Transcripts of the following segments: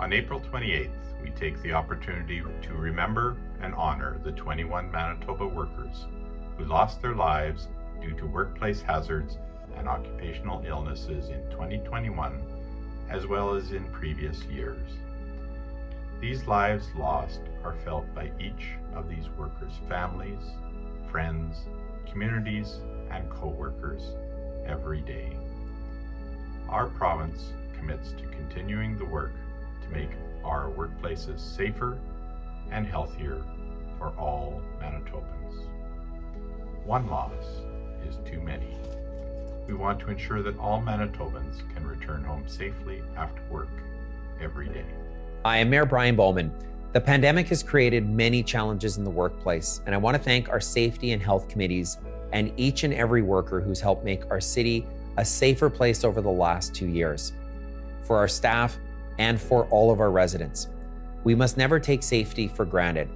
On April 28th, we take the opportunity to remember and honor the 21 Manitoba workers who lost their lives due to workplace hazards and occupational illnesses in 2021, as well as in previous years. These lives lost are felt by each of these workers' families, friends, communities, and co-workers every day. Our province commits to continuing the work to make our workplaces safer and healthier for all Manitobans. One loss is too many. We want to ensure that all Manitobans can return home safely after work every day. I am Mayor Brian Bowman. The pandemic has created many challenges in the workplace, and I want to thank our safety and health committees and each and every worker who's helped make our city a safer place over the last 2 years. For our staff and for all of our residents, we must never take safety for granted.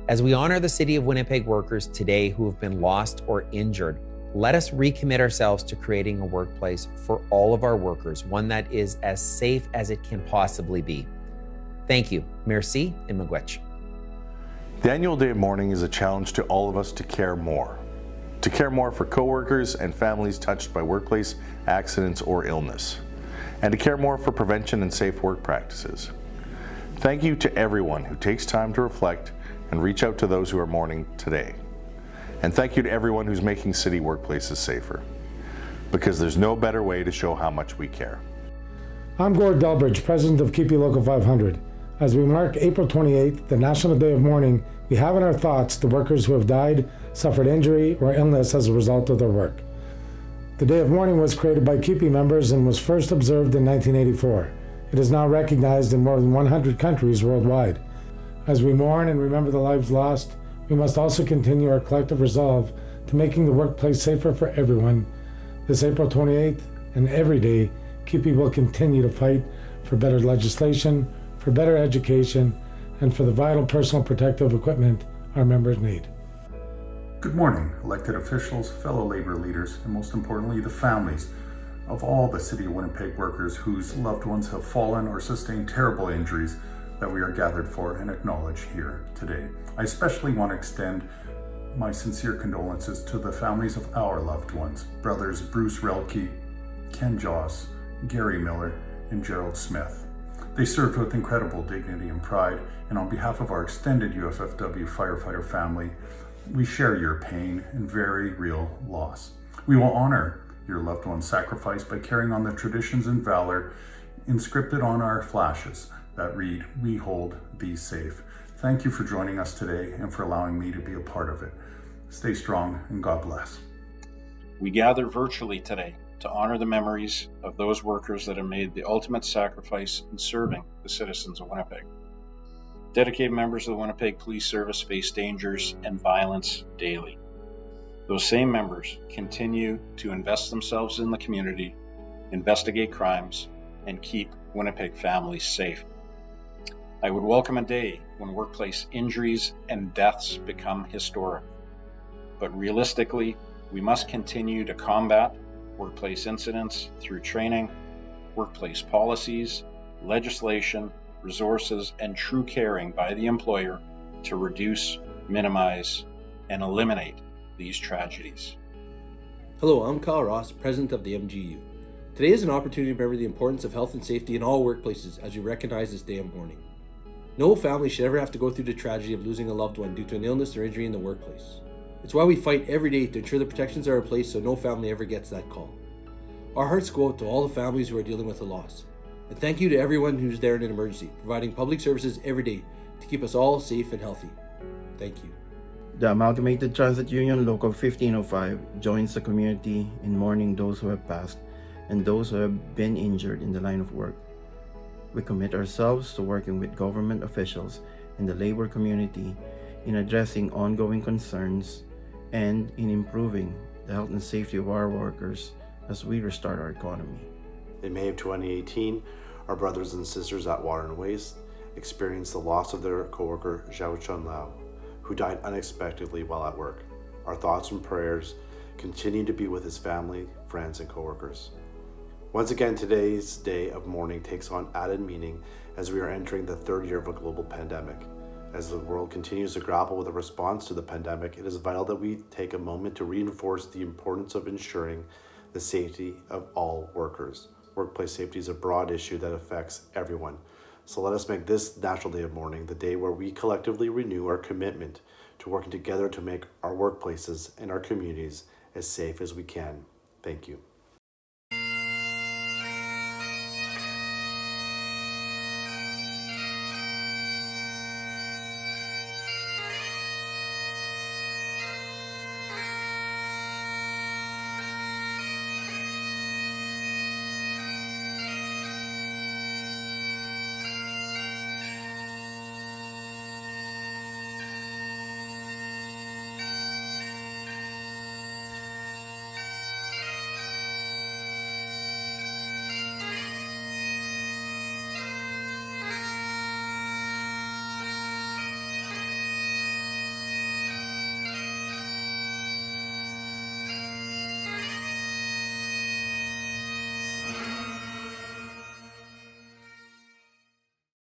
As we honor the City of Winnipeg workers today who have been lost or injured, let us recommit ourselves to creating a workplace for all of our workers, one that is as safe as it can possibly be. Thank you. Merci and miigwech. The annual day of mourning is a challenge to all of us to care more. To care more for coworkers and families touched by workplace accidents or illness. And to care more for prevention and safe work practices. Thank you to everyone who takes time to reflect and reach out to those who are mourning today. And thank you to everyone who's making city workplaces safer. Because there's no better way to show how much we care. I'm Gord Delbridge, President of Keep Local 500. As we mark April 28th, the National Day of Mourning, we have in our thoughts the workers who have died, suffered injury, or illness as a result of their work. The Day of Mourning was created by Keepy members and was first observed in 1984. It is now recognized in more than 100 countries worldwide. As we mourn and remember the lives lost, we must also continue our collective resolve to making the workplace safer for everyone. This April 28th and every day, Keepy will continue to fight for better legislation, for better education, and for the vital personal protective equipment our members need. Good morning, elected officials, fellow labor leaders, and most importantly, the families of all the City of Winnipeg workers whose loved ones have fallen or sustained terrible injuries that we are gathered for and acknowledge here today. I especially want to extend my sincere condolences to the families of our loved ones, brothers Bruce Relke, Ken Joss, Gary Miller, and Gerald Smith. They served with incredible dignity and pride, and on behalf of our extended UFFW firefighter family, we share your pain and very real loss. We will honor your loved one's sacrifice by carrying on the traditions and valor inscripted on our flashes that read, "We hold thee safe." Thank you for joining us today and for allowing me to be a part of it. Stay strong and God bless. We gather virtually today to honor the memories of those workers that have made the ultimate sacrifice in serving the citizens of Winnipeg. Dedicated members of the Winnipeg Police Service face dangers and violence daily. Those same members continue to invest themselves in the community, investigate crimes, and keep Winnipeg families safe. I would welcome a day when workplace injuries and deaths become historic. But realistically, we must continue to combat workplace incidents through training, workplace policies, legislation, resources, and true caring by the employer to reduce, minimize, and eliminate these tragedies. Hello, I'm Kyle Ross, President of the MGU. Today is an opportunity to remember the importance of health and safety in all workplaces as we recognize this day of mourning. No family should ever have to go through the tragedy of losing a loved one due to an illness or injury in the workplace. It's why we fight every day to ensure the protections are in place so no family ever gets that call. Our hearts go out to all the families who are dealing with a loss. And thank you to everyone who's there in an emergency, providing public services every day to keep us all safe and healthy. Thank you. The Amalgamated Transit Union Local 1505 joins the community in mourning those who have passed and those who have been injured in the line of work. We commit ourselves to working with government officials and the labor community in addressing ongoing concerns and in improving the health and safety of our workers as we restart our economy. In May of 2018, our brothers and sisters at Water and Waste experienced the loss of their coworker Zhao Chun Lao, who died unexpectedly while at work. Our thoughts and prayers continue to be with his family, friends, and coworkers. Once again, today's day of mourning takes on added meaning as we are entering the third year of a global pandemic. As the world continues to grapple with a response to the pandemic, it is vital that we take a moment to reinforce the importance of ensuring the safety of all workers. Workplace safety is a broad issue that affects everyone. So let us make this National Day of Mourning the day where we collectively renew our commitment to working together to make our workplaces and our communities as safe as we can. Thank you.